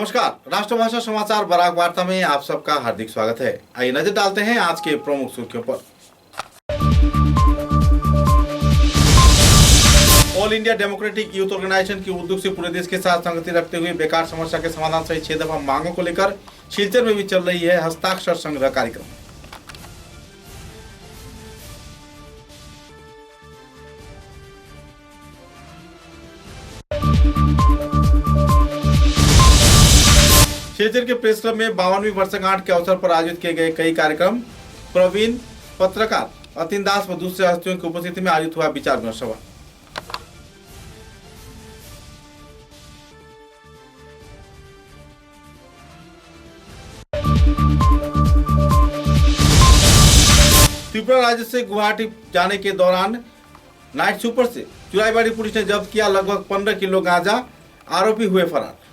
नमस्कार, राष्ट्रभाषा समाचार बराक वार्ता में आप सबका हार्दिक स्वागत है। आइए नजर डालते हैं आज के प्रमुख सुर्खियों पर। All India Democratic Youth Organisation की उद्योग से पूरे देश के साथ संगति रखते हुए बेकार समस्या के समाधान सहित 6 दफा मांगों को लेकर सिलचर में भी चल रही है हस्ताक्षर संग्रह कार्यक्रम। सिलचर के प्रेस क्लब में 52वीं वर्षगांठ के अवसर पर आयोजित किए गए कई कार्यक्रम, प्रवीण, पत्रकार अतीन दास व दूसरे हस्तियों की उपस्थिति में आयोजित हुआ विचार विमर्श सभा। त्रिपुरा राज्य से गुवाहाटी जाने के दौरान नाइट सुपर से चुराईबाड़ी पुलिस ने जब्त किया लगभग 15 किलो गांजा, आरोपी हुए फरार।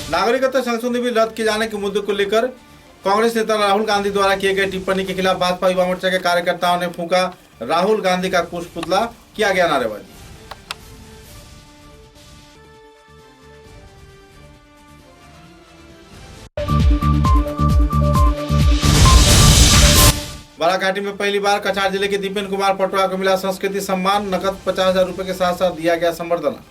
नागरिकता संशोधन बिल रद्द किए जाने के मुद्दे को लेकर कांग्रेस नेता राहुल गांधी द्वारा किए गए टिप्पणी के खिलाफ भाजपा युवा मोर्चा के कार्यकर्ताओं ने फूंका राहुल गांधी का कुश पुतला, किया गया नारेबाजी। बालाघाटी में पहली बार कछार जिले के दीपेन कुमार पटवा को मिला संस्कृति सम्मान, नकद 50,000 रुपए के साथ साथ दिया गया संबर्धना।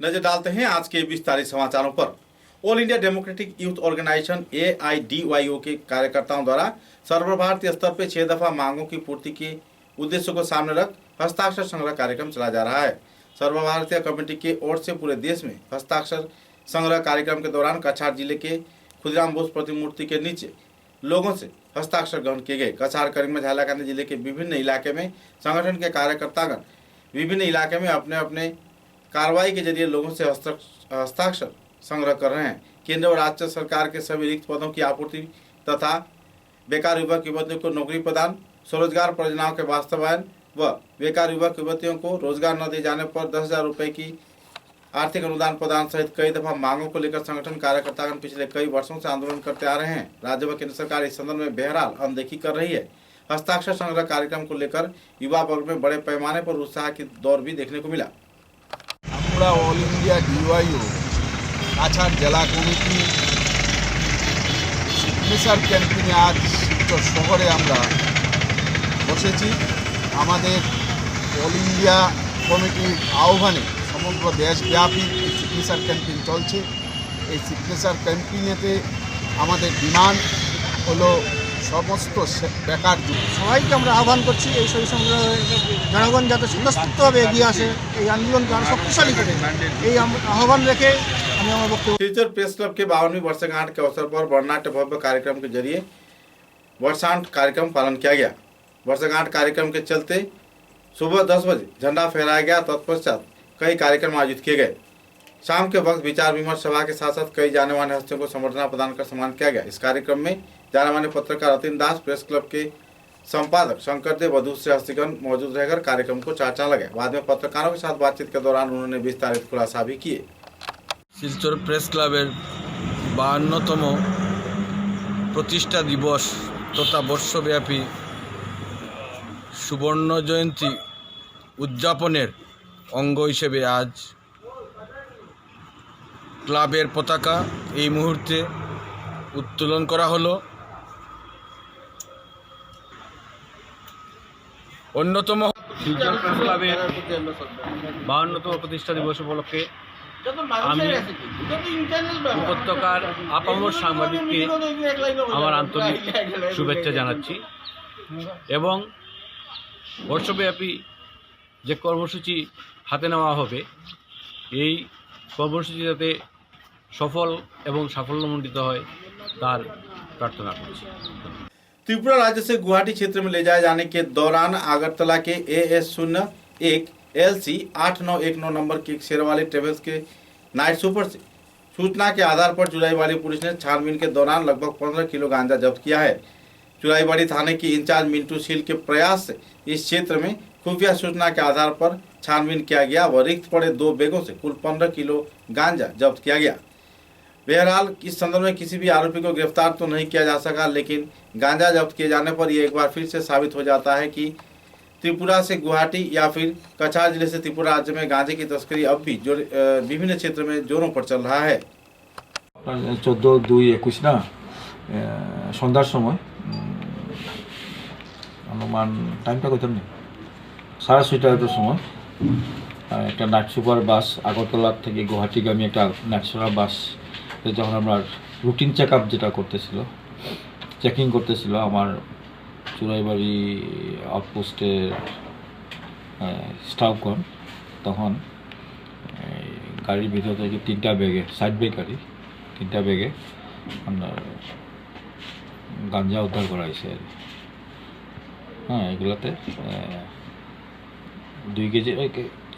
नजर डालते हैं आज के विस्तारित समाचारों पर। All India Democratic Youth Organisation AIDYO के कार्यकर्ताओं द्वारा सर्वभारतीय स्तर पर 6 दफा मांगों की पूर्ति के उद्देश्य को सामने रख हस्ताक्षर संग्रह कार्यक्रम चलाया जा रहा है। सर्वभारतीय कमेटी के ओर से पूरे देश में हस्ताक्षर संग्रह कार्यक्रम के दौरान कछार जिले के खुदीराम बोस प्रतिमूर्ति के नीचे लोगों से हस्ताक्षर ग्रहण किए गए। कछार, करीमगंज, हैलाकांदी जिले के विभिन्न इलाके में संगठन के कार्यकर्तागण विभिन्न इलाके में अपने अपने कार्रवाई के जरिए लोगों से हस्ताक्षर संग्रह कर रहे हैं। केंद्र और राज्य सरकार के सभी रिक्त पदों की आपूर्ति तथा बेकार युवक युवतियों को नौकरी प्रदान, स्वरोजगार परियोजनाओं के वास्तवायन व बेकार युवक युवतियों को रोजगार न दिए जाने पर 10,000 रुपए की आर्थिक अनुदान प्रदान सहित कई दफा मांगों को लेकर संगठन कार्यकर्तागण पिछले कई वर्षों से आंदोलन करते आ रहे हैं। राज्य व केंद्र सरकार इस संदर्भ में बहरहाल अनदेखी कर रही है। हस्ताक्षर संग्रह कार्यक्रम को लेकर युवा वर्ग में बड़े पैमाने पर उत्साह की दौर भी देखने को मिला। আমরা অল ইন্ডিয়া ডিওয়াইও কাছাড় জেলা কমিটি সিগনেচার ক্যাম্পেইনে আজ শিলচর শহরে আমরা বসেছি। আমাদের অল ইন্ডিয়া কমিটির আহ্বানে সমগ্র দেশব্যাপী এই সিগনেচার ক্যাম্পেইন চলছে। এই সিগনেচার ক্যাম্পেইনেতে আমাদের ডিমান্ড হলো সমস্ত বেকার সবাইকে আমরা আহ্বান করছি এই সই সংগ্রহ জনগণ যাতে স্বতঃস্ফূর্তভাবে এগিয়ে আসে, এই আন্দোলনকে আরো শক্তিশালী করে, এই আহ্বান রেখে আমি আমার বক্তব্য। सिलचर प्रेस क्लब के 52वीं वर्षगांठ के अवसर पर वर्णनाट्य भव्य कार्यक्रम के जरिए वर्षांत कार्यक्रम पालन किया गया। वर्षगांठ कार्यक्रम के चलते सुबह 10 बजे झंडा फहराया गया। तत्पश्चात कई कार्यक्रम आयोजित किए गए। शाम के वक्त विचार विमर्श सभा के साथ साथ कई जाने माने हस्तियों को संबर्धना प्रदान कर सम्मान किया गया। इस कार्यक्रम में जाने माने पत्रकार अतीन दास, प्रेस क्लब के संपादक शंकर देव व दूसरे हस्तिगण मौजूद रहकर कार्यक्रम को चाचा लगे। बाद में पत्रकारों के साथ बातचीत के दौरान उन्होंने विस्तारित खुलासा भी किए। শিলচর প্রেস ক্লাবের 52তম প্রতিষ্ঠা দিবস তথা বর্ষব্যাপী সুবর্ণ জয়ন্তী উদযাপনের অঙ্গ হিসেবে আজ ক্লাবের পতাকা এই মুহূর্তে উত্তোলন করা হলো। অন্যতম শিলচর প্রেস ক্লাবের 52তম প্রতিষ্ঠা দিবস উপলক্ষে আমি উপত্যকার আপামর সাংবাদিককে আমার আন্তরিক শুভেচ্ছা জানাচ্ছি এবং বর্ষব্যাপী যে কর্মসূচি হাতে নেওয়া হবে এই কর্মসূচি যাতে সফল এবং সাফল্যমণ্ডিত হয় তার प्रार्थना करছি। त्रिपुरा राज्य से गुवाहाटी क्षेत्र में ले जाए जाने के दौरान अगरतला के AS01 LC 8919 नंबर की शेरवाली ट्रेवल्स के नाइट सुपर से सूचना के आधार पर चुराईबाड़ी पुलिस ने छानबीन के दौरान लगभग 15 किलो गांजा जब्त किया है। चुराईबाड़ी थाने की इंचार्ज मिंटू सील के प्रयास से इस क्षेत्र में खुफिया सूचना के आधार पर छानबीन किया गया व रिक्त पड़े 2 बैगों से कुल 15 किलो गांजा जब्त किया गया। बहरहाल इस संदर्भ में किसी भी आरोपी को गिरफ्तार तो नहीं किया जा सका, लेकिन गांजा जब्त किए जाने पर यह एक बार फिर से साबित हो जाता है कि त्रिपुरा से गुवाहाटी या फिर कछार जिले से त्रिपुरा राज्य में गांजे की तस्करी अब भी विभिन्न क्षेत्र में जोरों पर चल रहा है। 14/2/21 না সন্ধ্যার সময় অনুমান টাইমটা কত নেই 6:30টার সময় একটা নাইট সুপার বাস আগরতলা থেকে গুয়াহাটিগামী একটা নাইট সুপার বাস যখন আমরা রুটিন চেক আপ যেটা করতেছিল চেকিং করতেছিল আমার চুরাইবাড়ি আউটপোস্টের স্টাফগণ, তখন গাড়ির ভিতর থেকে 3টা ব্যাগে সাইড ব্যাগ গাড়ি 3টা ব্যাগে আপনার গাঞ্জা উদ্ধার করা হয়েছে। হ্যাঁ, এগুলাতে 2 কেজি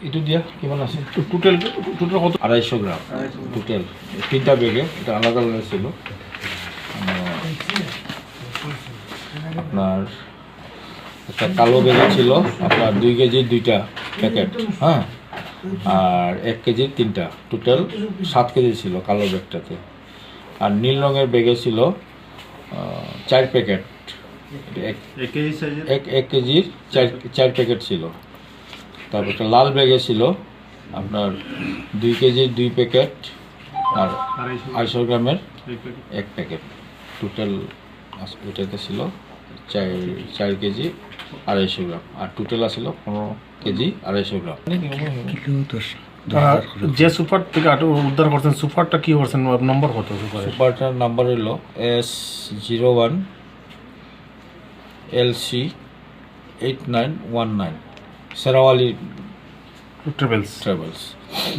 এটু দিয়া কিমান আছে টোটাল কত 250 গ্রাম টোটাল 3টা ব্যাগে, এটা আলাদা আলাদা ছিল। আপনার একটা কালো ব্যাগে ছিল আপনার 2 কেজির 2টা প্যাকেট, হ্যাঁ, আর 1 কেজির 3টা, টোটাল 7 কেজি ছিল কালো ব্যাগটাতে। আর নীল রঙের ব্যাগে ছিল 4 প্যাকেট, 1 কেজির 4 প্যাকেট ছিল। তারপর একটা লাল ব্যাগে ছিল আপনার 2 কেজির 2 প্যাকেট আর 250 গ্রামের 1 প্যাকেট, টোটাল ওইটাতে ছিল 4 কেজি 250 গ্রাম, আর টোটাল আসছিল 15 কেজি 250 গ্রাম। যে সুপার থেকে উদ্ধার করছেন, সুপারটা কি করছেন, নম্বর কত? সুপারটার নাম্বার হলো S01 LC 8919 সেরাওয়ালি ট্রাভেলস।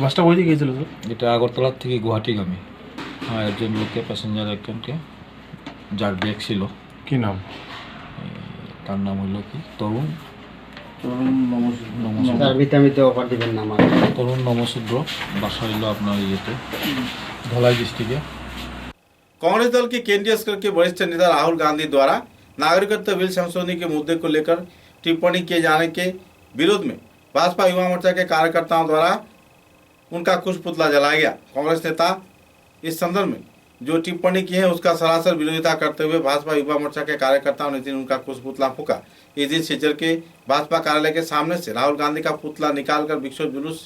বাসটা ওই দিকে গিয়েছিল তো? এটা আগরতলা থেকে গুয়াহাটিগামী। হ্যাঁ, একজন লোককে প্যাসেঞ্জার একজনকে, যার ব্যাগ ছিল, কি নাম? তার নাম হলো কি তরুণ নমশূদ্র, বাসা হইল আপনার ইয়েতে ধলাই ডিস্ট্রিক্টে। कांग्रेस दल के केंद्रीय स्तर के वरिष्ठ नेता राहुल गांधी द्वारा नागरिकत्व बिल संशोधन के मुद्दे को लेकर टिप्पणी किए जाने के विरोध में भाजपा युवा मोर्चा के कार्यकर्ताओं द्वारा उनका कुछ पुतला जलाया गया। कांग्रेस नेता इस संदर्भ में जो टिप्पणी की है उसका सरासर विरोधिता करते हुए भाजपा युवा मोर्चा के कार्यकर्ताओं ने दिन उनका कुछ पुतला फूका। इस दिन सिलचर के भाजपा कार्यालय के सामने से राहुल गांधी का पुतला निकालकर विक्षोभ जुलूस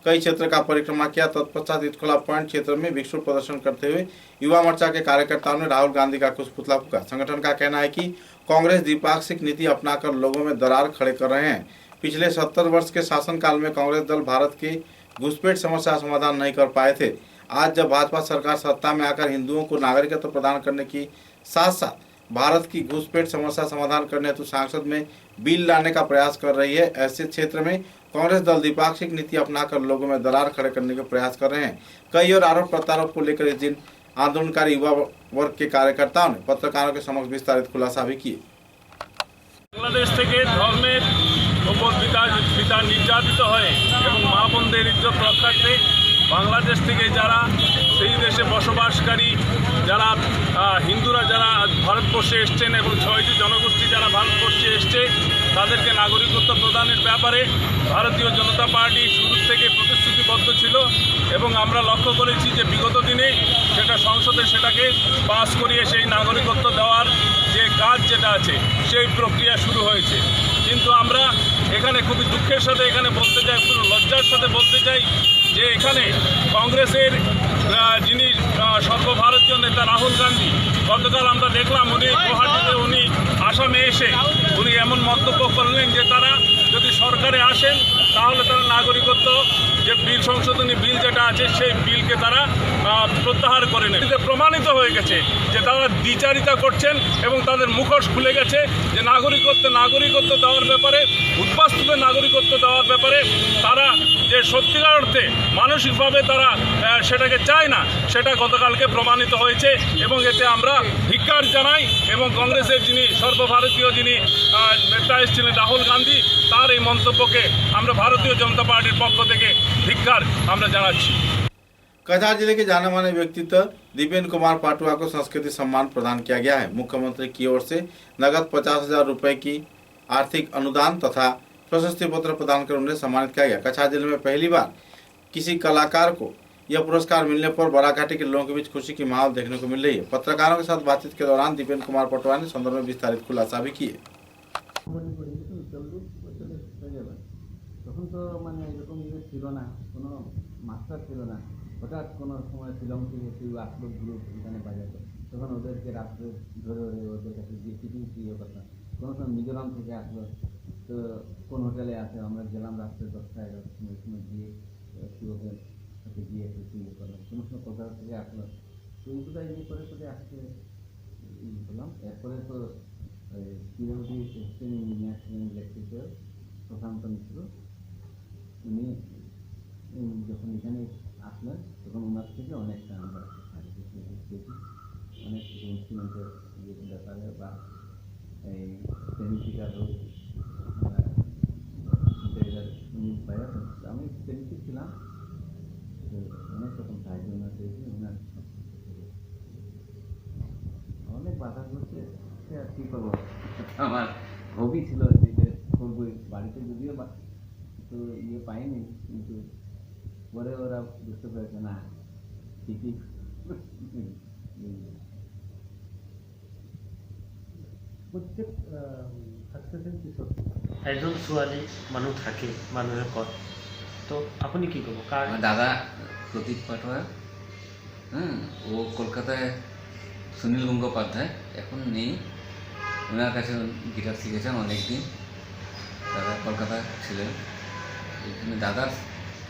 कई क्षेत्र का परिक्रमा किया। तत्पश्चात इटखोला पॉइंट क्षेत्र में विक्षोभ प्रदर्शन करते हुए युवा मोर्चा के कार्यकर्ताओं ने राहुल गांधी का कुछ पुतला फूका। संगठन का कहना है कि कांग्रेस द्विपाक्षिक नीति अपनाकर लोगों में दरार खड़े कर रहे हैं। पिछले 70 वर्ष के शासनकाल में कांग्रेस दल भारत की घुसपैठ समस्या का समाधान नहीं कर पाए थे। आज जब भाजपा सरकार सत्ता में आकर हिंदुओं को नागरिकत्व प्रदान करने की साथ साथ भारत की घुसपैठ समस्या समाधान करने हेतु संसद में बिल लाने का प्रयास कर रही है, ऐसे क्षेत्र में कांग्रेस दल द्विपाक्षिक नीति अपनाकर लोगों में दरार खड़े करने के प्रयास कर रहे हैं। कई और आरोप प्रत्यारोप को लेकर इस दिन आंदोलनकारी युवा वर्ग के कार्यकर्ताओं ने पत्रकारों के समक्ष विस्तारित खुलासा भी किए। বাংলাদেশ থেকে ধর্মের উপর পিতা নির্যাতিত হয়ে এবং মা বোনদের ইজ্জত রক্ষার্থে বাংলাদেশ থেকে যারা সেই দেশে বসবাসকারী যারা হিন্দুরা যারা ভারতবর্ষে এসছেন এবং 6টি জনগোষ্ঠী যারা ভারতবর্ষে এসছে তাদেরকে নাগরিকত্ব প্রদানের ব্যাপারে ভারতীয় জনতা পার্টি শুরু থেকে প্রতিশ্রুতিবদ্ধ ছিল এবং আমরা লক্ষ্য করেছি যে বিগত দিনে সেটা সংসদে সেটাকে পাস করিয়ে সেই নাগরিকত্ব দেওয়ার যে কাজ যেটা আছে সেই প্রক্রিয়া শুরু হয়েছে। কিন্তু আমরা এখানে খুবই দুঃখের সাথে এখানে বলতে চাই, পুরো লজ্জার সাথে বলতে চাই যে এখানে কংগ্রেসের যিনি সর্বভারতীয় নেতা রাহুল গান্ধী, গতকাল আমরা দেখলাম উনি গুয়াহাটিতে উনি আসামে এসে উনি এমন মন্তব্য করলেন যে তারা যদি সরকারে আসেন তাহলে তারা নাগরিকত্ব যে বিল সংশোধনী বিল যেটা আছে সেই বিলকে তারা প্রত্যাহার করে নেন। এতে প্রমাণিত হয়ে গেছে যে তারা দ্বিচারিতা করছেন এবং তাদের মুখোশ খুলে গেছে যে নাগরিকত্ব দেওয়ার ব্যাপারে, উদ্বাস্তুদের নাগরিকত্ব দেওয়ার ব্যাপারে তারা যে সত্যিকার অর্থে মানসিকভাবে তারা সেটাকে চায় না, সেটা গতকালকে প্রমাণিত হয়েছে এবং এতে আমরা ধিক্কার জানাই এবং কংগ্রেসের যিনি সর্বভারতীয় যিনি নেতা এসেছিলেন রাহুল গান্ধী তার এই মন্তব্যকে আমরা ভারতীয় জনতা পার্টির পক্ষ থেকে ধিক্কার আমরা জানাচ্ছি। कछार जिले के जाने माने व्यक्तित्व दीपेंद्र कुमार पाटुआ को संस्कृति सम्मान प्रदान किया गया है। मुख्यमंत्री की ओर से नगद 50,000 रुपए की आर्थिक अनुदान तथा प्रशस्ति पत्र प्रदान कर उन्हें सम्मानित किया गया। कछार जिले में पहली बार किसी कलाकार को यह पुरस्कार मिलने पर बराघाटी के लोगों के बीच खुशी की माहौल देखने को मिल रही है। पत्रकारों के साथ बातचीत के दौरान दीपेंद्र कुमार पटवारी ने संदर्भ में विस्तारित खुलासा भी किए। তখন তো মানে এরকম কিছু ছিল না, কোনো মাস্টার ছিল না। হঠাৎ কোনো সময় শিলং থেকে কেউ আসলো গ্রুপ এখানে বাজাতো, তখন ওদেরকে রাত্রে ধরে ধরে ওদের কাছে গিয়ে টিফিন দিয়ে করতাম। কোনো সময় মিজোরাম থেকে আসলো, তো কোন হোটেলে আসে, আমরা গেলাম রাত্রে 10টা-11টার সময় গিয়ে ওদের সাথে গিয়ে একটু ইয়ে করলাম। কোনো সময় কলকাতা থেকে আসলো, তো এইগুলো ইয়ে করে করে আসতে করলাম। এরপরে তো পিডব্লিউডি অ্যাসিস্ট্যান্ট ইঞ্জিনিয়ার ছিলেন ইলেকট্রিক্যাল প্রশান্ত মিশ্র, উনি যখন এখানে আসলেন তখন ওনার থেকে অনেকটা আমরা অনেক ইনস্ট্রুমেন্টের ব্যাপারে বা এই টেকনিক্যাল আমি টেকনিক ছিলাম, অনেক রকম সাহায্য ওনার পেয়েছি। ওনার অনেক বাধা করছে, সে আর কী করবো, আমার হবি ছিল যেটা করবো বাড়িতে, যদিও তো ইয়ে পাইনি, কিন্তু পরে ওরা বুঝতে পেরেছে না ঠিকই। প্ৰত্যেক ছাত্ৰছাত্ৰীৰ পিছত এজন ছোৱালী মানুহ থাকে মানুহে কয়, তো আপুনি কি ক'ব? আমার দাদা প্রদীপ পাটোয়ার, ও কলকাতায় সুনীল গঙ্গোপাধ্যায় এখন নেই, ওনার কাছে গিটার শিখেছেন অনেক দিন। দাদা কলকাতা ছিলেন, এখানে দাদার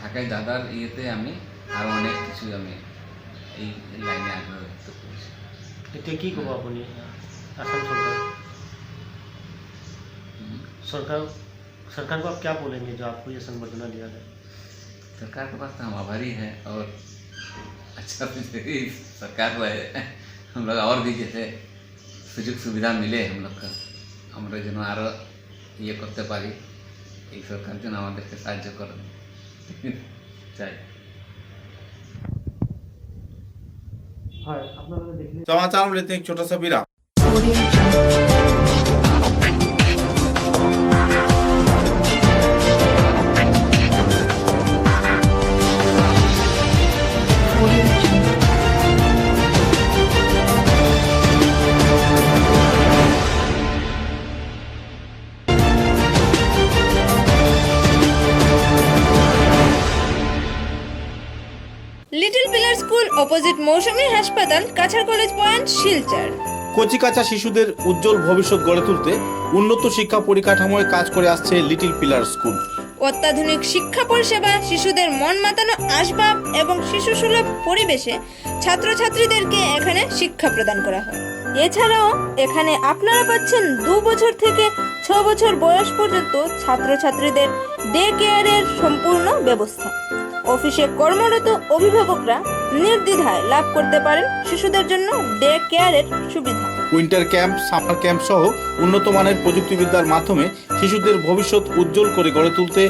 থাকায় দাদার ইয়েতে আমি আরও অনেক কিছু আমি এই লাইনে আগ্রহ ব্যক্ত করেছি। এতিয়া কি ক'ব আপুনি आसाम सरकार को आप क्या बोलेंगे जो आपको ये संबर्धना दिया जाए? सरकार के पास तो हम आभारी हैं, और अच्छा सरकार को है, हम लोग और भी जैसे सुযোগ सुविधा मिले हम लोग का, আমরা যেন আরও ইয়ে করতে পারি, এই সরকার যেন আমাদেরকে সাহায্য করেন চাই। হয় আপনারা দেখলে समाचार में लेते हैं एक छोटा सा विराम। লিটল পিলার স্কুল অপোজিট মৌসুমী হাসপাতাল, কাছাড় কলেজ পয়েন্ট, শিলচর। কচিকাঁচা শিশুদের উজ্জ্বল ভবিষ্যৎ গড়ে তুলতে উন্নত শিক্ষা পরিকাঠামোয় কাজ করে আসছে লিটল পিলার স্কুল। অত্যাধুনিক শিক্ষা পরিষেবা, শিশুদের মন মাতানো আসবাব এবং শিশু সুলভ পরিবেশে ছাত্রছাত্রীদেরকে এখানে শিক্ষা প্রদান করা হয়। এছাড়াও এখানে আপনারা পাচ্ছেন 2 বছর থেকে 6 বছর বয়স পর্যন্ত ছাত্রছাত্রীদের ডে কেয়ারের সম্পূর্ণ ব্যবস্থা। অফিসে কর্মরত অভিভাবকরা নির্দ্বিধায় লাভ করতে পারেন শিশুদের জন্য ডে কেয়ারের সুবিধা। উইন্টার ক্যাম্প, সামার ক্যাম্প সহ উন্নত মানের প্রযুক্তিবিদ্যার মাধ্যমে শিশুদের ভবিষ্যৎ উজ্জ্বল করে গড়ে তুলতে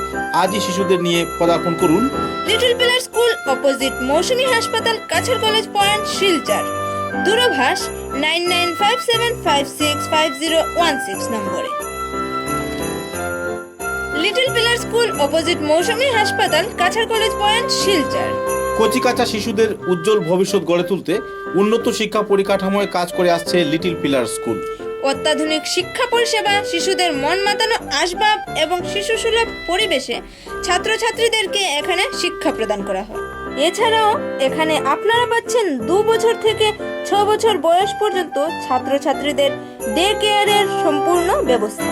আজই শিশুদের নিয়ে পদার্পণ করুন লিটল পিলার স্কুল অপোজিট মৌসুমী হাসপাতাল, কাছাড় কলেজ পয়েন্ট, শিলচর। দূরভাষ 9957565016 নম্বরে। লিটল পিলার স্কুল অপোজিট মৌসুমী হাসপাতাল, কাছাড় কলেজ পয়েন্ট, শিলচর। কচিকাঁচা শিশুদের উজ্জ্বল ভবিষ্যৎ গড়ে তুলতে উন্নত শিক্ষা পরিকাঠামোয় কাজ করে আসছে লিটল পিলার স্কুল। অত্যাধুনিক শিক্ষা পরিষেবা, শিশুদের মন মাতানো আসবাব এবং শিশু সুলভ পরিবেশে ছাত্রছাত্রীদেরকে এখানে শিক্ষা প্রদান করা হয়। এছাড়াও এখানে আপনারা পাচ্ছেন 2 বছর থেকে 6 বছর বয়স পর্যন্ত ছাত্রছাত্রীদের ডে কেয়ারের সম্পূর্ণ ব্যবস্থা।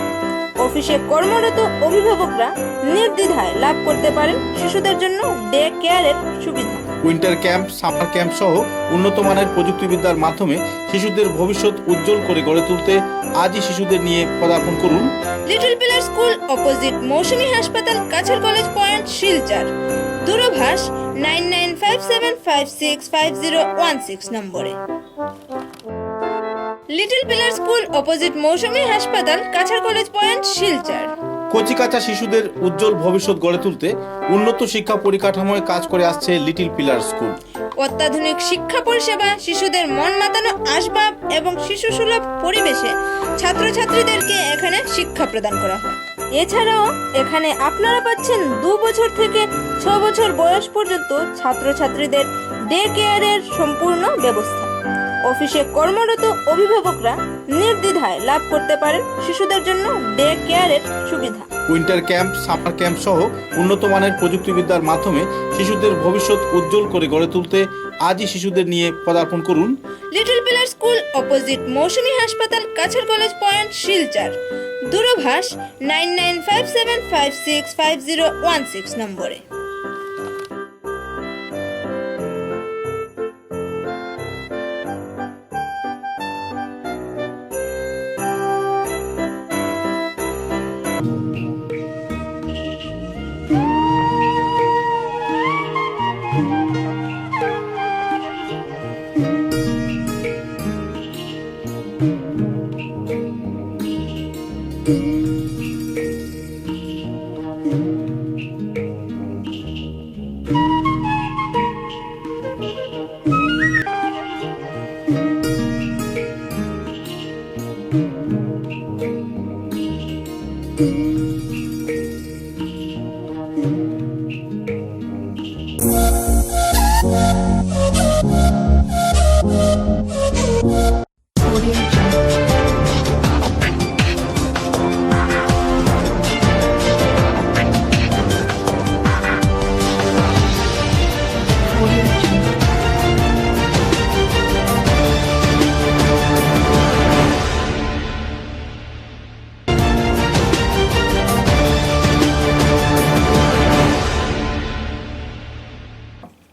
অফিসে কর্মরত অভিভাবকরা নির্দ্বিধায় লাভ করতে পারেন শিশুদের জন্য ডে কেয়ারের সুবিধা। উইন্টার ক্যাম্প, সামার ক্যাম্প সহ উন্নত মানের প্রযুক্তিবিদ্যার মাধ্যমে শিশুদের ভবিষ্যৎ উজ্জ্বল করে গড়ে তুলতে আজই শিশুদের নিয়ে পদার্পণ করুন লিটল পিলার স্কুল অপোজিট মৌসুমী হাসপাতাল, কাছাড় কলেজ পয়েন্ট, শিলচর। দূরভাষ 9957565016 নম্বরে। লিটল পিলার স্কুল অপোজিট মৌসুমী হাসপাতাল, কাছাড় কলেজ পয়েন্ট, শিলচর। কচিকাঁচা শিশুদের উজ্জ্বল ভবিষ্যৎ গড়ে তুলতে উন্নত শিক্ষা পরিকাঠামোয় কাজ করে আসছে লিটল পিলার স্কুল। অত্যাধুনিক শিক্ষা পরিষেবা, শিশুদের মন মাতানো আসবাব এবং শিশু সুলভ পরিবেশে ছাত্রছাত্রীদেরকে এখানে শিক্ষা প্রদান করা হয়। এছাড়াও এখানে আপনারা পাচ্ছেন 2 বছর থেকে 6 বছর বয়স পর্যন্ত ছাত্রছাত্রীদের ডে কেয়ারের সম্পূর্ণ ব্যবস্থা। অফিসে কর্মরত অভিভাবকরা নির্দ্বিধায় লাভ করতে পারেন শিশুদের জন্য ডে কেয়ারের সুবিধা। উইন্টার ক্যাম্প, সামার ক্যাম্প সহ উন্নত মানের প্রযুক্তিবিদ্যার মাধ্যমে শিশুদের ভবিষ্যৎ উজ্জ্বল করে গড়ে তুলতে আজই শিশুদের নিয়ে পদার্পণ করুন লিটল পিলার স্কুল অপোজিট মৌসুমী হাসপাতাল, কাছাড় কলেজ পয়েন্ট, শিলচর। দূরভাষ 9957565016 নম্বরে।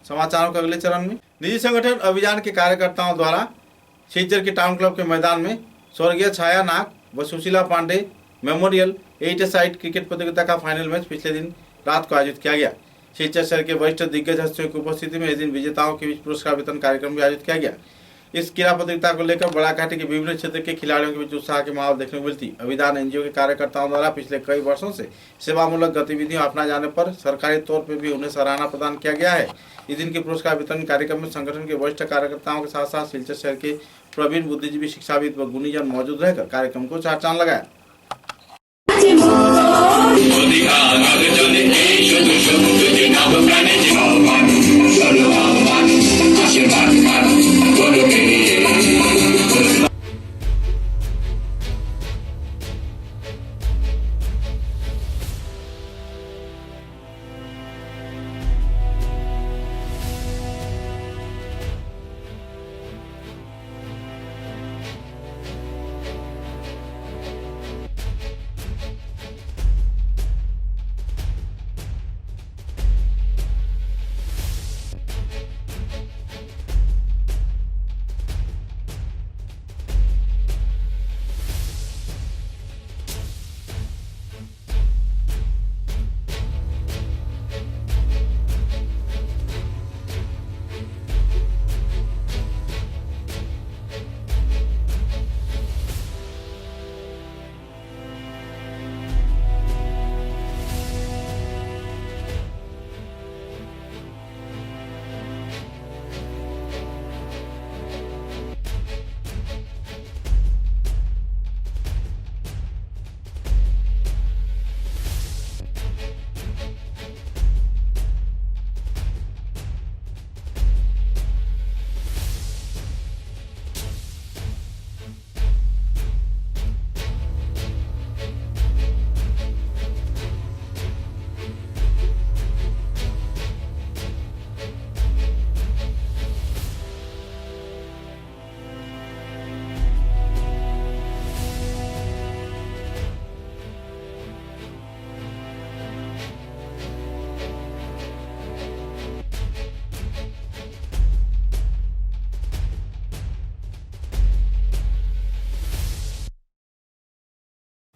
समाचारों के अगले चरण में निजी संगठन अभियान के कार्यकर्ताओं द्वारा शिलचर के टाउन क्लब के मैदान में स्वर्गीय छाया नाग व Sushila Pande Memorial 8 side cricket प्रतियोगिता का फाइनल मैच पिछले दिन रात को आयोजित किया गया। शिलचर शहर के वरिष्ठ दिग्गज हस्तियों की उपस्थिति में इस दिन विजेताओं के बीच पुरस्कार वितरण कार्यक्रम भी आयोजित किया गया। इस क्रीड़ा प्रतियोगिता को लेकर बड़ाघाटी के विभिन्न क्षेत्र के खिलाड़ियों के बीच उत्साह के माहौल देखने को मिलती। अभिदान एनजीओ के कार्यकर्ताओं द्वारा पिछले कई वर्षों से सेवामूलक गतिविधियों अपना जाने पर सरकारी तौर पर भी उन्हें सराहना प्रदान किया गया है। इस दिन के पुरस्कार वितरण कार्यक्रम में संगठन के वरिष्ठ कार्यकर्ताओं के साथ साथ शिलचर शहर के प्रवीण बुद्धिजीवी, शिक्षाविद व गुणीजन मौजूद रहकर कार्यक्रम को चार चांद लगाया।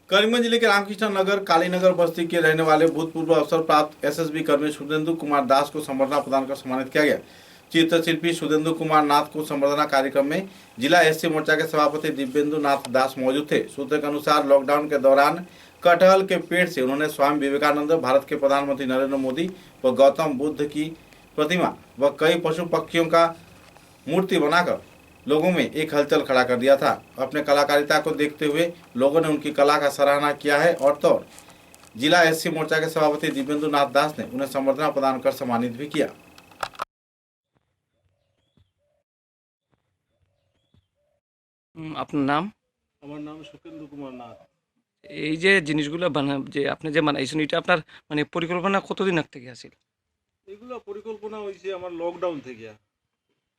करीमगंज जिले के रामकृष्ण नगर कालीनगर बस्ती के रहने वाले भूतपूर्व अवसर प्राप्त एसएसबी कर्मी सुदेंदु कुमार दास को संबर्धना प्रदान कर सम्मानित किया गया। चित्रशिल्पी सुदेंदु कुमार नाथ को संबर्धना कार्यक्रम में जिला एससी मोर्चा के सभापति दिव्येंदु नाथ दास मौजूद थे। सूत्र के अनुसार लॉकडाउन के दौरान कटहल के पेड़ से उन्होंने स्वामी विवेकानंद, भारत के प्रधानमंत्री नरेंद्र मोदी व गौतम बुद्ध की प्रतिमा व कई पशु पक्षियों का मूर्ति बनाकर लोगों में एक हलचल खड़ा कर दिया था। अपने कलाकारिता को देखते हुए लोगों ने उनकी कला का सराहना किया है और तो जिला एससी मोर्चा के सभापति दिव्येंदु नाथ दास ने उन्हें संबर्धना प्रदान कर सम्मानित भी किया। আপনার নাম? আমার নাম সুকেন্দু কুমার নাথ। এই যে জিনিসগুলো যে আপনি যে বানাইছেন, এটা আপনার মানে পরিকল্পনা কতদিন আগ থেকে আছিল? এগুলো পরিকল্পনা হয়েছে আমার লকডাউন থেকে।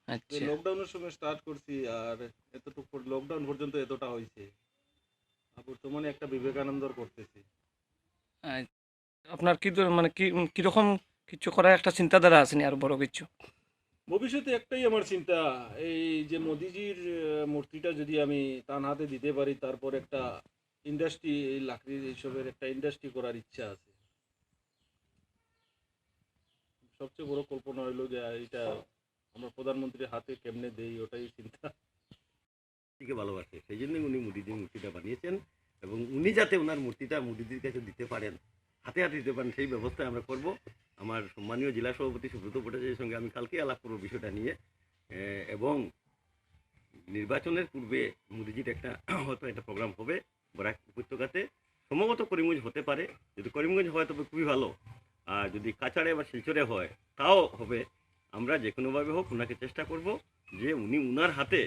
আচ্ছা, লকডাউনের সময় স্টার্ট করছি, আর এতটুকু লকডাউন পর্যন্ত এতটা হয়েছে। বর্তমানে একটা বিবেকানন্দর করতেছি। আপনার কি মানে কিরকম কিছু করার একটা চিন্তাধারা আছে নি আর বড় কিছু? ভবিষ্যতে একটাই আমার চিন্তা, এই যে মোদিজির মূর্তিটা যদি আমি তার হাতে দিতে পারি, তারপর একটা ইন্ডাস্ট্রি, এই লাকড়ির এইসবের একটা ইন্ডাস্ট্রি করার ইচ্ছা আছে। সবচেয়ে বড় কল্পনা হইলো যে এটা আমরা প্রধানমন্ত্রীর হাতে কেমনে দেই, ওটাই চিন্তা। মূর্তিকে ভালোবাসে, সেই জন্যই উনি মোদিজির মূর্তিটা বানিয়েছেন, এবং উনি যাতে ওনার মূর্তিটা মোদিজির কাছে দিতে পারেন, হাতে হাতে দিতে পারেন, সেই ব্যবস্থা আমরা করব। আমার সম্মানীয় জেলা সভাপতি সুব্রত ভট্টাচার্যের সঙ্গে আমি কালকে আলাপ করব বিষয়টা নিয়ে, এবং নির্বাচনের পূর্বে মোদিজির একটা হয়তো একটা প্রোগ্রাম হবে বরাক উপত্যকাতে, সম্ভবত করিমগঞ্জ হতে পারে। যদি করিমগঞ্জ হয় তবে খুবই ভালো, আর যদি কাছাড়ে বা শিলচরে হয় তাও হবে। আমরা যে কোনোভাবে হোক ওনাকে চেষ্টা করব যে উনি উনার হাতে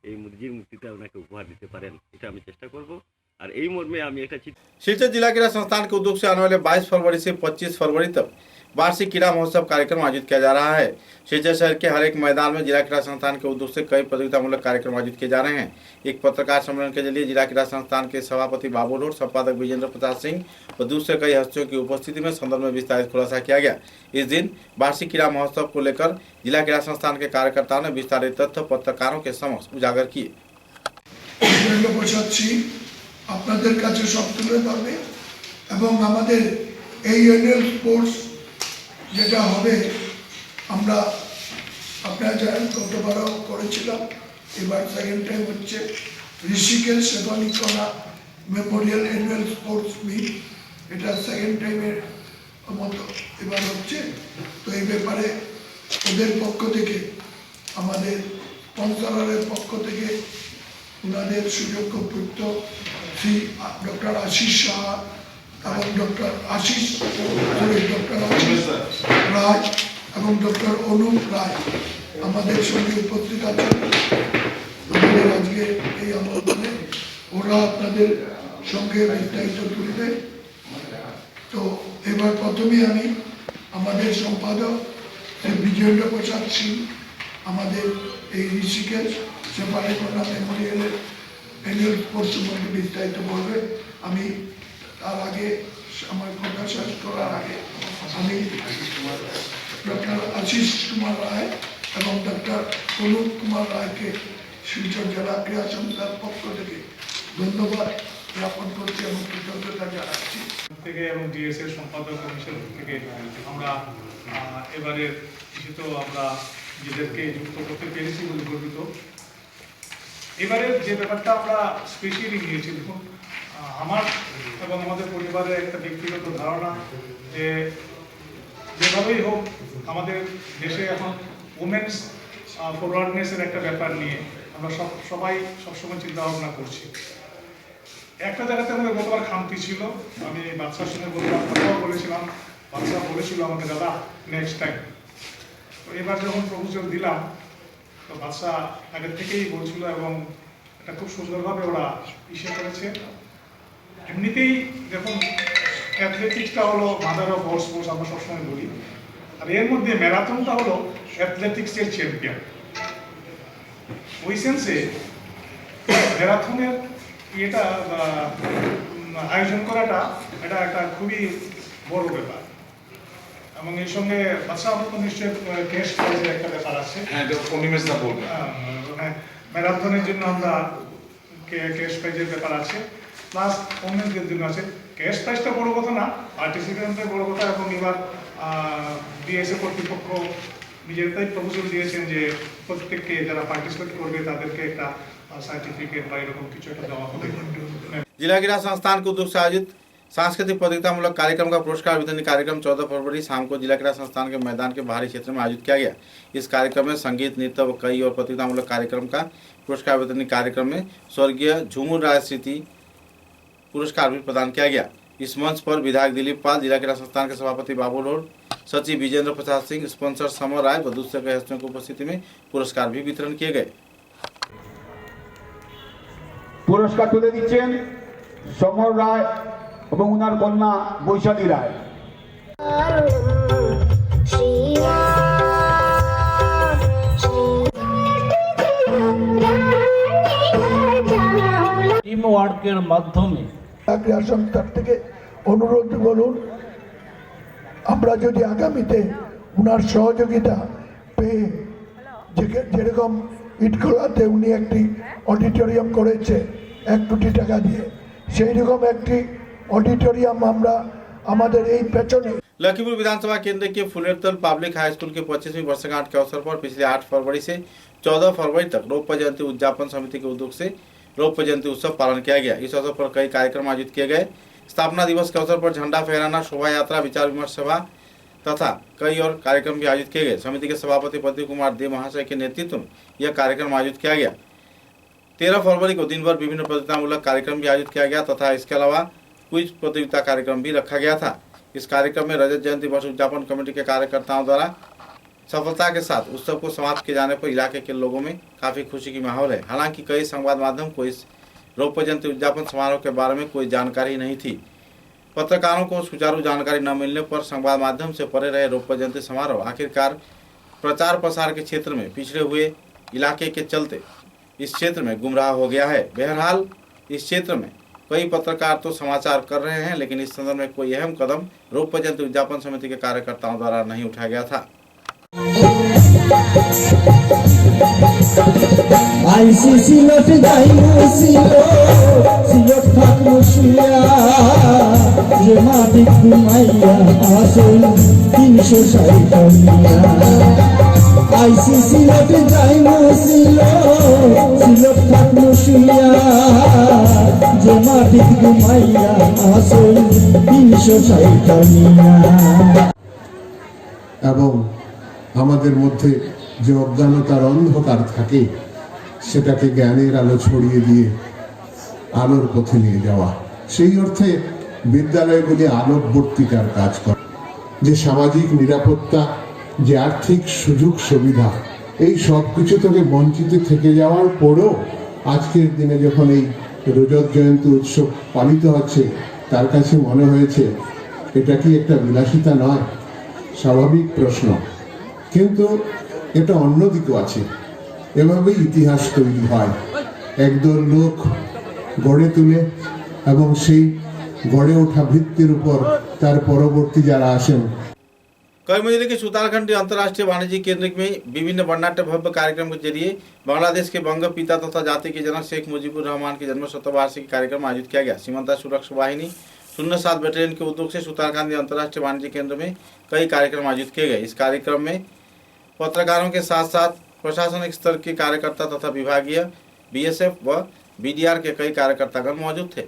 এই মোদিজির মূর্তিটা ওনাকে উপহার দিতে पारें, এটা আমি চেষ্টা করব। और यही मर्मे আমি একটা शिलचर जिला क्रीड़ा संस्थान के उद्योग से आने वाले 22 फरवरी से 25 फरवरी तक वार्षिक क्रीड़ा महोत्सव कार्यक्रम आयोजित किया जा रहा है। शिलचर शहर के हर एक मैदान में जिला क्रीड़ा संस्थान के उद्योग से कई प्रतियोगितामूलक कार्यक्रम आयोजित किए जा रहे हैं। एक पत्रकार सम्मेलन के जरिए जिला क्रीड़ा संस्थान के सभापति बाबू ढोर, संपादक विजेंद्र प्रसाद सिंह और दूसरे कई हस्तियों की उपस्थिति में संदर्भ में विस्तारित खुलासा किया गया। इस दिन वार्षिक क्रीड़ा महोत्सव को लेकर जिला क्रीड़ा संस्थान के कार्यकर्ताओं ने विस्तारित तथ्य पत्रकारों के समक्ष उजागर किए। আপনাদের কাছে সব তুলে ধরবে এবং আমাদের এই অ্যানুয়াল স্পোর্টস যেটা হবে, আমরা আপনারা জানেন গতবারও করেছিলাম, এবার সেকেন্ড টাইম হচ্ছে ঋষিকেশ এবং ইকোনা মেমোরিয়াল অ্যানুয়াল স্পোর্টস মিট, এটা সেকেন্ড টাইমের মতো এবার হচ্ছে। তো এই ব্যাপারে ওদের পক্ষ থেকে, আমাদের স্পন্সরের পক্ষ থেকে ওনাদের সুযোগ্য পুত্র শ্রী ডক্টর আশিস সাহা এবং ডক্টর আশিস রায় এবং ডক্টর অনুপ রায় আমাদের সঙ্গে উপস্থিত আছেন আমাদের আজকে এই আমন্ত্রণে। ওরা আপনাদের সঙ্গে বিস্তারিত তুলবে। তো এবার প্রথমে আমি আমাদের সম্পাদক শ্রী বিজেন্দ্র প্রসাদ সিং আমাদের এই ঋষিকেশ সেপারেকোনা মেমোরিয়ালের অ্যানুয়াল স্পোর্টস সম্বন্ধে বিস্তারিত বলবে। আমি তার আগে আমার কথা শেষ করার আগে আমি ডক্টর আশিস কুমার রায় এবং ডক্টর অনুপ কুমার রায়কে শিলচর জেলা ক্রীড়া সংস্থার পক্ষ থেকে ধন্যবাদ জ্ঞাপন করছি এবং কৃতজ্ঞতা জানাচ্ছি থেকে এবং ডিএস এর সম্পাদক কমিশন থেকে আমরা এবারের যেহেতু আমরা নিজেদেরকে যুক্ত করতে পেরেছি বলে গর্বিত। এবারের যে ব্যাপারটা আমরা স্পেশালি নিয়েছি, দেখুন আমার এবং আমাদের পরিবারের একটা ব্যক্তিগত ধারণা যে যেভাবেই হোক আমাদের দেশে এখন উমেন্স ফরওয়ার্ডনেসের একটা ব্যাপার নিয়ে আমরা সবাই সবসময় চিন্তা ভাবনা করছি। একটা জায়গাতে আমাদের গতবার খামতি ছিল, আমি বাদশার সঙ্গে কথাও বলেছিলাম, বাদশা বলেছিল আমাকে দাদা নেক্সট টাইম। তো এবার যখন প্রপোজাল দিলাম তো বাদশা আগের থেকেই বলছিল এবং এটা খুব সুন্দরভাবে ওরা ইসে করেছে। এমনিতেই দেখুন অ্যাথলেটিক্সটা হলো মাদার অফ অল স্পোর্টস আমরা সবসময় বলি, আর এর মধ্যে ম্যারাথনটা হলো অ্যাথলেটিক্সের চ্যাম্পিয়ন। ওই সেন্সে ম্যারাথনের এটা আয়োজন করাটা এটা একটা খুবই বড় ব্যাপার। এবং এর সঙ্গে বাচ্চা তো নিশ্চয়ই ক্যাশ প্রাইজের একটা ব্যাপার আছে। ম্যারাথনের জন্য আমরা ক্যাশ প্রাইজের ব্যাপার আছে, প্লাস ওমেনদের জন্য আছে। ক্যাশ প্রাইজটা বড় কথা না, পার্টিসিপেন্টের বড় কথা। এবং এবার ডিএসএ কর্তৃপক্ষ নিজেরাই প্রপোজাল দিয়েছেন যে প্রত্যেককে যারা পার্টিসিপেট করবে তাদেরকে একটা सर्टिफिकेट বা এরকম কিছু একটা দেওয়া হবে। जिला क्रीड़ा संस्थान के उद्योग से आयोजित सांस्कृतिक प्रतियोगितामूलक कार्यक्रम का पुरस्कार वितरण कार्यक्रम 14 फरवरी शाम को जिला क्रीड़ा संस्थान के मैदान के बाहरी क्षेत्र में आयोजित किया गया। इस कार्यक्रम में संगीत, नृत्य व कई और प्रतियोगितामूलक कार्यक्रम का पुरस्कार वितरण कार्यक्रम में स्वर्गीय झूमुर राय स्मृति पुरस्कार भी प्रदान किया गया। इस मंच पर विधायक दिलीप पाल, जिला क्रीड़ा संस्थान के सभापति बाबू रोड, सचिव विजेंद्र प्रसाद सिंह, स्पॉन्सर समर राय व दूसरे कई हस्तियों की उपस्थिति में पुरस्कार भी वितरण किए गए। পুরস্কার তুলে দিচ্ছেন সমর রায় এবং ওনার কন্যা বৈশালী রায়। টিম ওয়ার্কের মাধ্যমে ক্রীড়া সংস্থার থেকে অনুরোধ বলুন, আমরা যদি আগামীতে উনার সহযোগিতা পেয়ে যেরকম ইটখোলাতে উনি একটি অডিটোরিয়াম করেছে 1 কোটি টাকা দিয়ে, সেই রকম একটি অডিটোরিয়াম আমরা আমাদের এই পেছনে। लखीमपुर विधानसभा केंद्र के फुलेरतल पब्लिक हाई स्कूल के 25वीं वर्षगांठ के अवसर पर पिछले 8 फरवरी से 14 फरवरी तक रौप्य जयंती उद्यापन समिति के उद्योग से रौप्य जयंती उत्सव पालन किया गया। इस अवसर पर कई कार्यक्रम आयोजित किए गए। स्थापना दिवस के अवसर पर झंडा फहराना, शोभा यात्रा, विचार विमर्श सभा तथा कई और कार्यक्रम भी आयोजित किए गए। समिति के सभापति प्रदीप कुमार देव महाशय के नेतृत्व में यह कार्यक्रम आयोजित किया गया। 13 फरवरी को दिन भर विभिन्न प्रतियोगितामूलक कार्यक्रम भी आयोजित किया गया तथा इसके अलावा क्विज प्रतियोगिता कार्यक्रम भी रखा गया था। इस कार्यक्रम में रजत जयंती वर्ष उद्यापन कमेटी के कार्यकर्ताओं द्वारा सफलता के साथ उत्सव को समाप्त किए जाने पर इलाके के लोगों में काफी खुशी की माहौल है। हालांकि कई संवाद माध्यम को इस रौप्य जयंती उद्यापन समारोह के बारे में कोई जानकारी नहीं थी। पत्रकारों को सुचारू जानकारी न मिलने पर संवाद माध्यम से परे रहे रौप्य जयंती समारोह आखिरकार प्रचार प्रसार के क्षेत्र में पिछड़े हुए इलाके के चलते इस क्षेत्र में गुमराह हो गया है। बहरहाल इस क्षेत्र में कई पत्रकार तो समाचार कर रहे हैं, लेकिन इस संदर्भ में कोई अहम कदम रौप्य जयंती उद्यापन समिति के कार्यकर्ताओं द्वारा नहीं उठाया गया था। এবং আমাদের মধ্যে যে অজ্ঞানতার অন্ধকার থাকে সেটাকে জ্ঞানের আলো ছড়িয়ে দিয়ে আলোর পথে নিয়ে যাওয়া, সেই অর্থে বিদ্যালয়গুলি আলোকবর্তিকার কাজ করে। যে সামাজিক নিরাপত্তা, যে আর্থিক সুযোগ সুবিধা, এই সব কিছু থেকে বঞ্চিত থেকে যাওয়ার পরেও আজকের দিনে যখন এই রজত জয়ন্তী উৎসব পালিত হচ্ছে, তার কাছে মনে হয়েছে এটা কি একটা বিলাসিতা নয়? স্বাভাবিক প্রশ্ন, কিন্তু এটা অন্যদিকও আছে। এভাবেই ইতিহাস তৈরি হয়, একদল লোক গড়ে তুলে এবং সেই গড়ে ওঠা ভিত্তির উপর তার পরবর্তী যারা আসেন। कई जिले के सुतारखंडी अंतर्राष्ट्रीय वाणिज्य केंद्र में विभिन्न वर्णाढ्य भव्य कार्यक्रम के जरिए बांग्लादेश के बंग पिता तथा जाति के जनक शेख मुजीबुर रहमान की जन्म शतवार्षिकी कार्यक्रम आयोजित किया गया। सीमांत सुरक्षा वाहिनी 07 बटालियन के उद्योग से सुतारखंडी अंतर्राष्ट्रीय वाणिज्य केंद्र में कई कार्यक्रम आयोजित किए गए। इस कार्यक्रम में पत्रकारों के साथ साथ प्रशासनिक स्तर के कार्यकर्ता तथा विभागीय BSF व BDR के कई कार्यकर्तागण मौजूद थे।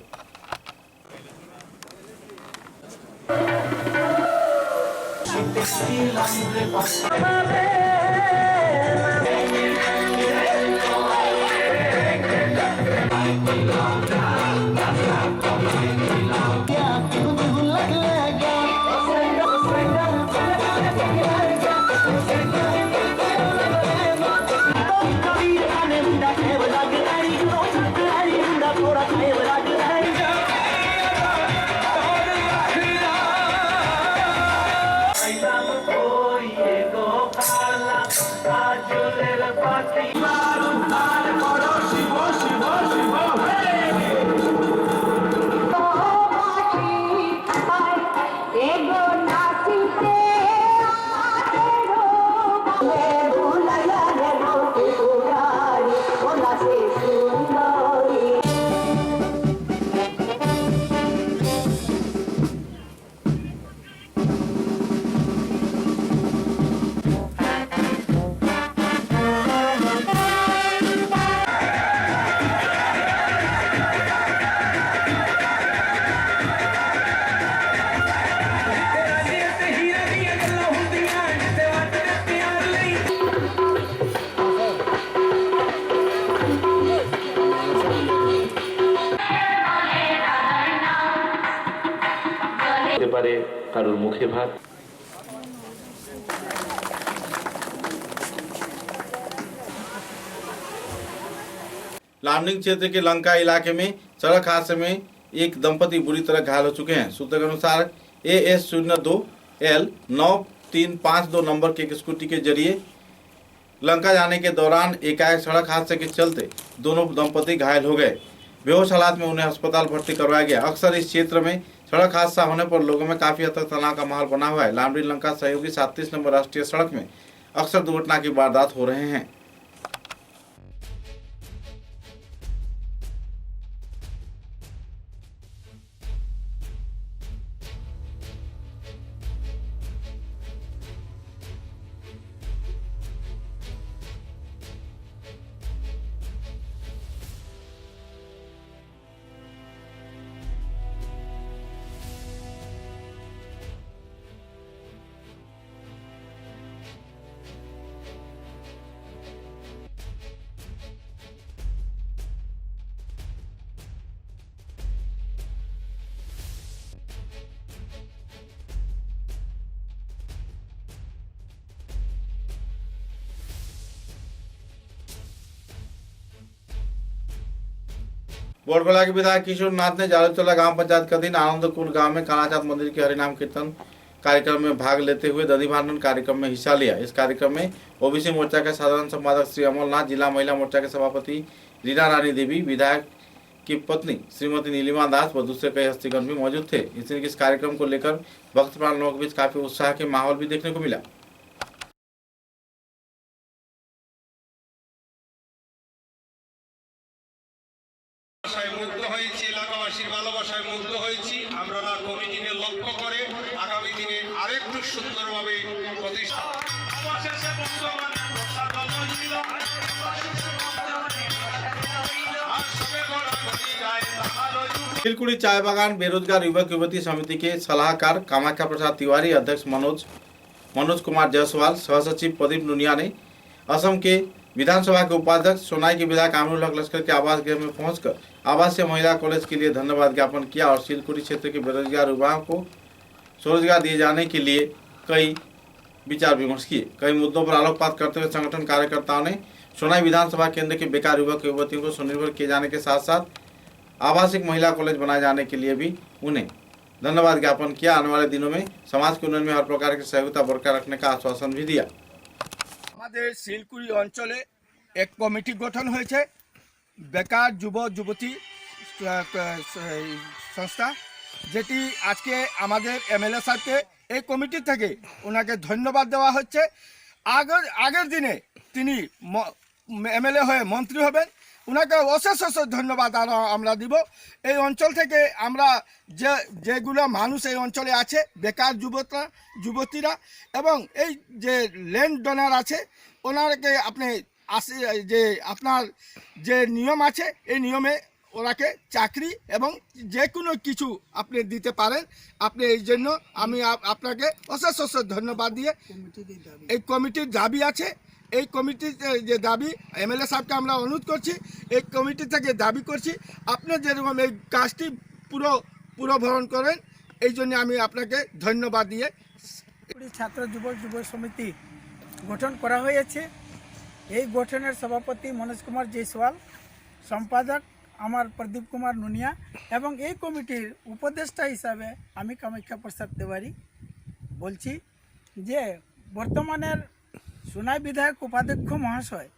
হতে পারে কারোর মুখে ভাত। लामडिंग क्षेत्र के लंका इलाके में सड़क हादसे में एक दंपति बुरी तरह घायल हो चुके हैं। सूत्र के अनुसार AS02L 9352 नंबर के एक स्कूटी के जरिए लंका जाने के दौरान एकाएक सड़क हादसे के चलते दोनों दंपति घायल हो गए। बेहोश हालात में उन्हें अस्पताल भर्ती करवाया गया। अक्सर इस क्षेत्र में सड़क हादसा होने पर लोगों में काफी हद तक तनाव का माहौल बना हुआ है। लामडिंग लंका सहयोगी 37 नंबर राष्ट्रीय सड़क में अक्सर दुर्घटना की वारदात हो रहे हैं। बोरगोला के विधायक किशोर नाथ ने जालूतला ग्राम पंचायत के अधीन आनंदकुल गांव में कानाचांद मंदिर के हरिनाम कीर्तन कार्यक्रम में भाग लेते हुए दधिभांडन कार्यक्रम में हिस्सा लिया। इस कार्यक्रम में ओबीसी मोर्चा के साधारण संपादक श्री अमरनाथ, जिला महिला मोर्चा के सभापति रीना रानी देवी, विधायक की पत्नी श्रीमती नीलिमा दास व दूसरे कई हस्तीगण भी मौजूद थे। इस कार्यक्रम को लेकर भक्त प्राण लोगों के बीच काफी उत्साह के माहौल भी देखने को मिला। মুগ্ধ হয়েছি, এলাকাবাসীর ভালোবাসায় মুগ্ধ হয়েছি। আমরা কমিটিকে লক্ষ্য করে আগামী দিনে আরেকটু সুন্দরভাবে প্রতিষ্ঠা। खिलकुड़ी चाय बागान बेरोजगार युवक युवती समिति के सलाहकार कामाख्या प्रसाद तिवारी, अध्यक्ष मनोज कुमार जायसवाल, सहसचिव प्रदीप नुनिया ने असम के विधानसभा के उपाध्यक्ष सोनाई के विधायक आमिरुल हक लश्कर के आवास गृह में पहुंचकर आवासीय महिला कॉलेज के लिए धन्यवाद ज्ञापन किया और सिलकुड़ी क्षेत्र के बेरोजगार युवाओं को स्वरोजगार दिए जाने के लिए कई विचार विमर्श किए। कई मुद्दों पर आलोकपात करते हुए संगठन कार्यकर्ताओं ने सोनाई विधानसभा केंद्र के बेकार युवक युवतियों को स्वनिर्भर किए जाने के साथ साथ आवासिक महिला कॉलेज बनाए जाने के लिए भी उन्हें धन्यवाद ज्ञापन किया। आने वाले दिनों में समाज के उन्नयन में हर प्रकार की सहयोगिता बरकरार रखने का आश्वासन भी दिया। আমাদের শিলকুড়ি অঞ্চলে এক কমিটি গঠন হয়েছে বেকার যুব যুবতী সংস্থা, যেটি আজকে আমাদের এমএলএ সাহেবকে এই কমিটি থেকে ওনাকে ধন্যবাদ দেওয়া হচ্ছে। আগের দিনে তিনি এমএলএ হয়ে মন্ত্রী হবেন, ওনাকে অশেষ অশেষ ধন্যবাদ আমরা দিব। এই অঞ্চল থেকে আমরা যেগুলো মানুষ এই অঞ্চলে আছে বেকার যুবতীরা এবং এই যে ল্যান্ড ডোনার আছে ওনাকে আপনি যে আপনার যে নিয়ম আছে এই নিয়মে ওনাকে চাকরি এবং যে কোনো কিছু আপনি দিতে পারেন। আপনি এই জন্য আমি আপনাকে অশেষ অশেষ ধন্যবাদ দিয়ে এই কমিটির দাবি আছে, এই কমিটির যে দাবি এমএলএ সাহেবকে আমরা অনুরোধ করছি, এই কমিটি থেকে দাবি করছি আপনি যেরকম এই কাজটি পুরো ভরণ করেন, এই জন্য আমি আপনাকে ধন্যবাদ দিয়ে ছাত্র যুব সমিতি গঠন করা হয়েছে। এই গঠনের সভাপতি মনোজ কুমার জয়সওয়াল, সম্পাদক আমার প্রদীপ কুমার নুনিয়া এবং এই কমিটির উপদেষ্টা হিসাবে আমি কামাখ্যা প্রসাদ তিওয়ারি বলছি যে বর্তমানের সোনাই বিধায়ক উপাধ্যক্ষ মহাশয়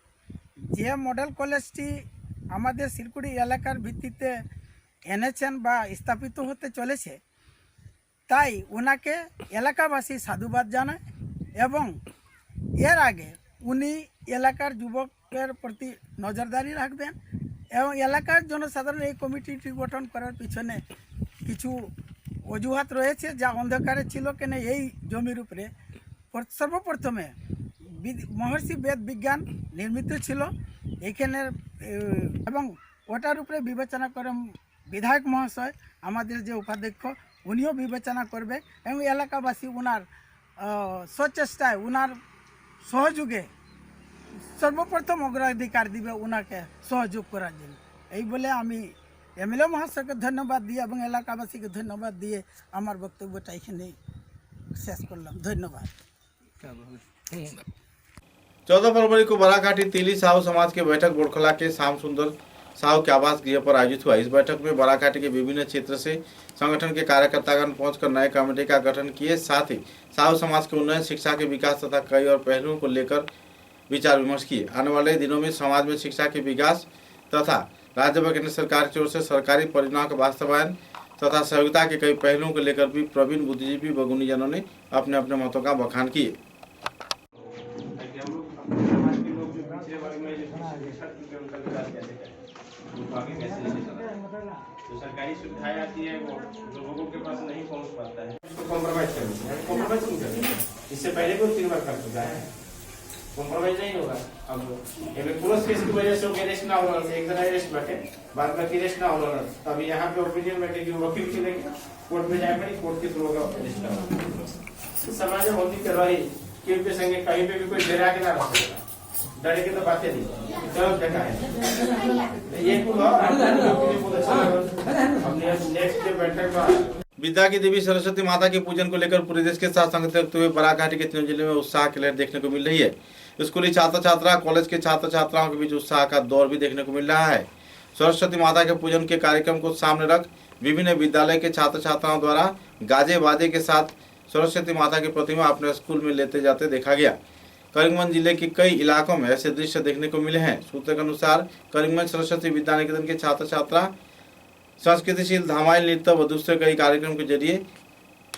যে মডেল কলেজটি আমাদের শিলকুড়ি এলাকার ভিত্তিতে এনেছেন বা স্থাপিত হতে চলেছে, তাই ওনাকে এলাকাবাসী সাধুবাদ জানায় এবং এর আগে উনি এলাকার যুবকের প্রতি নজরদারি রাখবেন এবং এলাকার জনসাধারণ এই কমিটিটি গঠন করার পিছনে কিছু অজুহাত রয়েছে যা অন্ধকারে ছিল কেন এই জমির উপরে সর্বপ্রথমে মহর্ষি বেদ বিজ্ঞান নির্মিত ছিল এইখানের এবং ওটার উপরে বিবেচনা করে বিধায়ক মহাশয় আমাদের যে উপাধ্যক্ষ উনিও বিবেচনা করবে এবং এলাকাবাসী ওনার সচেষ্টায় ওনার সহযোগে সর্বপ্রথম অগ্রাধিকার দিবে ওনাকে সহযোগ করার জন্য। এই বলে আমি এমএলএ মহাশয়কে ধন্যবাদ দিয়ে এবং এলাকাবাসীকে ধন্যবাদ দিয়ে আমার বক্তব্যটা এখানে শেষ করলাম। ধন্যবাদ। 14 फरवरी को बराघाटी तेली साहू समाज की बैठक बोरखला के श्याम सुंदर साहू के आवास गृह पर आयोजित हुआ। इस बैठक में बराघाटी के विभिन्न क्षेत्र से संगठन के कार्यकर्तागण पहुंचकर नए कमेटी का गठन किए। साथ ही साहू समाज के उन्नयन, शिक्षा के विकास तथा कई और पहलुओं को लेकर विचार विमर्श किए। आने वाले दिनों में समाज में शिक्षा के विकास तथा राज्य व केंद्र सरकार की ओर से सरकारी परियोजनाओं का वास्तवायन तथा सहयोगिता के कई पहलुओं को लेकर भी प्रवीण बुद्धिजीवी व गुणीजनों ने अपने अपने मतों का बखान किए। जो सरकारी सुविधाएं आती है वो लोगों के पास नहीं पहुंच पाता है, उसको कॉम्प्रोमाइज करना। इससे पहले भी 3 बार कर चुका है, कॉम्प्रोमाइज नहीं होगा। अब एमे पुलिस केस की वजह से वो अरेस्ट ना हो रहा है, एक दिन अरेस्ट बैठे बाद में अरेस्ट ना हो रहा है, तभी यहाँ पे ओपिनियन बैठे कि वकील के लेके कोर्ट में जाए पड़ी, कोर्ट के थ्रू होगा अरेस्ट ना हो। समाज में होती कर रही कि उनके संगे कहीं पे भी कोई डरा के ना रह सकता, डरे की तो बातें नहीं। चलो देखा है ये नेक्स्ट डे बैठक में विद्या की देवी सरस्वती माता के पूजन को लेकर पूरे देश के साथ संगत रखते हुए बराघाटी के तीनों जिले में उत्साह की लहर देखने को मिल रही है। स्कूली छात्र छात्रा, कॉलेज के छात्र छात्राओं के बीच उत्साह का दौर भी देखने को मिल रहा है। सरस्वती माता के पूजन के कार्यक्रम को सामने रख विभिन्न विद्यालय के छात्र छात्राओं द्वारा गाजे बाजे के साथ सरस्वती माता की प्रतिमा अपने स्कूल में लेते जाते देखा गया। करीमगंज जिले के कई इलाकों में ऐसे दृश्य देखने को मिले हैं। सूत्रों के अनुसार करीमगंज सरस्वती विद्या निकेतन के छात्र छात्रा संस्कृतिशील धामाइल नृत्य व दूसरे कई कार्यक्रम के जरिए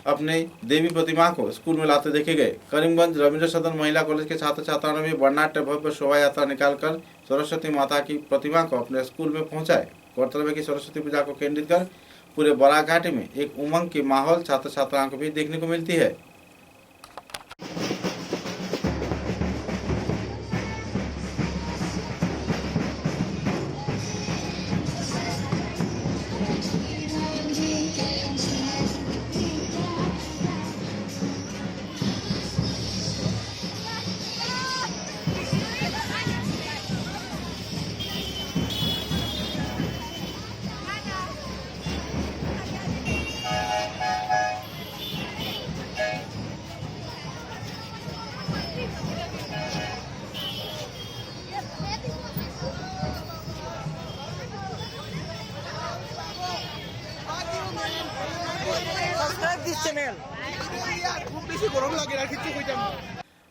अपने देवी प्रतिमा को स्कूल में लाते देखे गए। करीमगंज रविंद्र सदन महिला कॉलेज के छात्र छात्राओं ने भी वर्णाढ्य भव्य शोभा यात्रा निकालकर सरस्वती माता की प्रतिमा को अपने स्कूल में पहुंचाए। गौरतलब है कि सरस्वती पूजा को केंद्रित कर पूरे बराघाटी में एक उमंग की माहौल छात्र छात्राओं को भी देखने को मिलती है।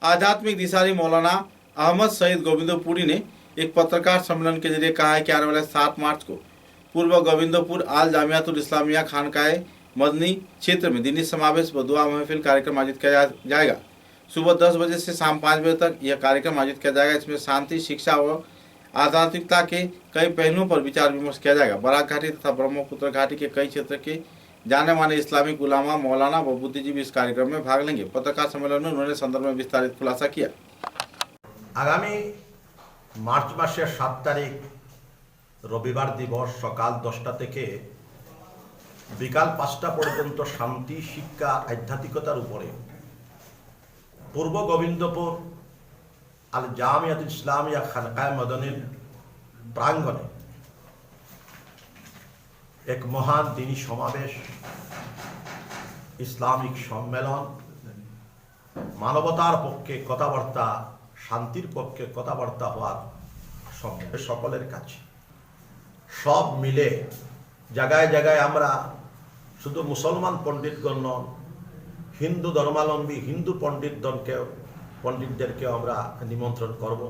आध्यात्मिक दिशारी मौलाना अहमद सईद गोविंदपुरी ने एक पत्रकार सम्मेलन के जरिए कहा है कि आने वाले 7 मार्च को पूर्व गोविंदपुर आल जामियातुल इस्लामिया खानकाए मदनी क्षेत्र में दीनी समावेश व दुआ महफिल कार्यक्रम आयोजित किया जाएगा। सुबह 10 बजे से शाम 5 बजे तक यह कार्यक्रम आयोजित किया जाएगा। इसमें शांति, शिक्षा व आध्यात्मिकता के कई पहलुओं पर विचार विमर्श किया जाएगा। बराघाटी तथा ब्रह्मपुत्र घाटी के कई क्षेत्र के जाने माने इस्लामिक उलामा, मौलाना व बुद्धिजीवी इस कार्यक्रम में भाग लेंगे। पत्रकार सम्मेलन में उन्होंने संदर्भ में विस्तारित खुलासा किया। आगामी मार्च मासेर 7 तारीख रविवार दिवस सकाल 10टा থেকে বিকাল 5টা পর্যন্ত শান্তি, শিক্ষা, আধ্যাত্মিকতার উপরে পূর্ব গোবিন্দপুর আল জামিয়াতুল ইসলামিয়া খানকায়ে মদনীর প্রাঙ্গণে এক মহান দিনী সমাবেশ, ইসলামিক সম্মেলন, মানবতার পক্ষে কথাবার্তা, শান্তির পক্ষে কথাবার্তা হওয়ার সকলের কাছে সব মিলে জায়গায় জায়গায় আমরা শুধু মুসলমান পণ্ডিতগণ নন, হিন্দু ধর্মাবলম্বী হিন্দু পণ্ডিতদেরকেও আমরা নিমন্ত্রণ করব।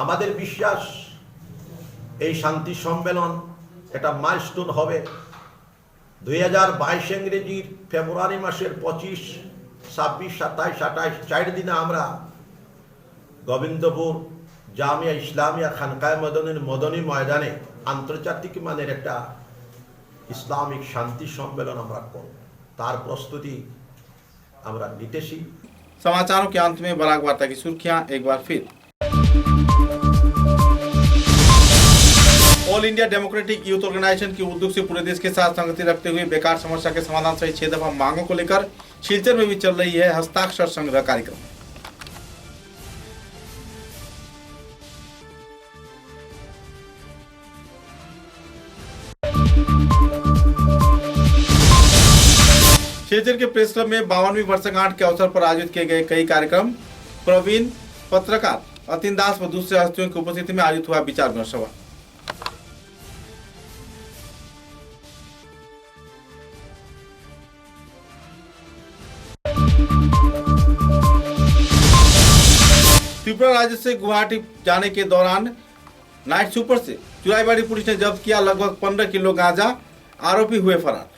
আমাদের বিশ্বাস এই শান্তি সম্মেলন এটা মাইলস্টোন হবে। 2022 ইংরেজির ফেব্রুয়ারি মাসের 25, 26, 27, 28 4 দিনে আমরা গোবিন্দপুর জামিয়া ইসলামিয়া খানকায়ে মদনীর মদনী ময়দানে আন্তর্জাতিক মানের একটা ইসলামিক শান্তি সম্মেলন আমরা করব। তার প্রস্তুতি আমরা নিতেছি। समाचारों के अंत में बराक वार्ता की सुर्खियां एक बार फिर। All India Democratic Youth Organisation की उद्योग से पूरे देश के साथ संगति रखते हुए बेकार समस्या के समाधान सहित 6 दफा मांगों को लेकर शिलचर में भी चल रही है हस्ताक्षर संग्रह कार्यक्रम। सिलचर के प्रेस क्लब में 52वीं वर्षगांठ के अवसर पर आयोजित किए गए कई कार्यक्रम। प्रवीण पत्रकार अतिन दास व दूसरे हस्तियों की उपस्थिति में आयोजित हुआ विचार विमर्श सभा। त्रिपुरा राज्य से गुवाहाटी जाने के दौरान नाइट सुपर से चुराईबाड़ी पुलिस ने जब्त किया लगभग 15 किलो गांजा। आरोपी हुए फरार।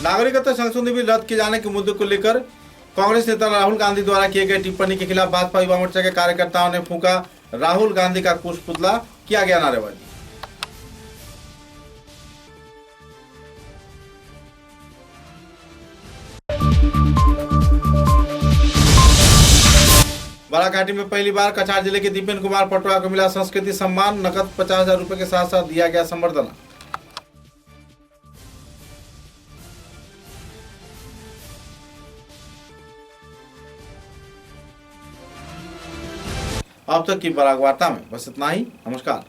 नागरिकता संशोधन बिल रद्द किए जाने के मुद्दे को लेकर कांग्रेस नेता राहुल गांधी द्वारा किए गए टिप्पणी के खिलाफ भाजपा युवा मोर्चा के कार्यकर्ताओं ने फूंका राहुल गांधी का कुश पुतला, किया गया नारेबाजी। बालाघाटी में पहली बार कछार जिले के दीपेन कुमार पटवा को मिला संस्कृति सम्मान। नकद 50,000 रुपए के साथ साथ दिया गया संबर्धना। अब तक की बराक वार्ता में बस इतना ही। नमस्कार।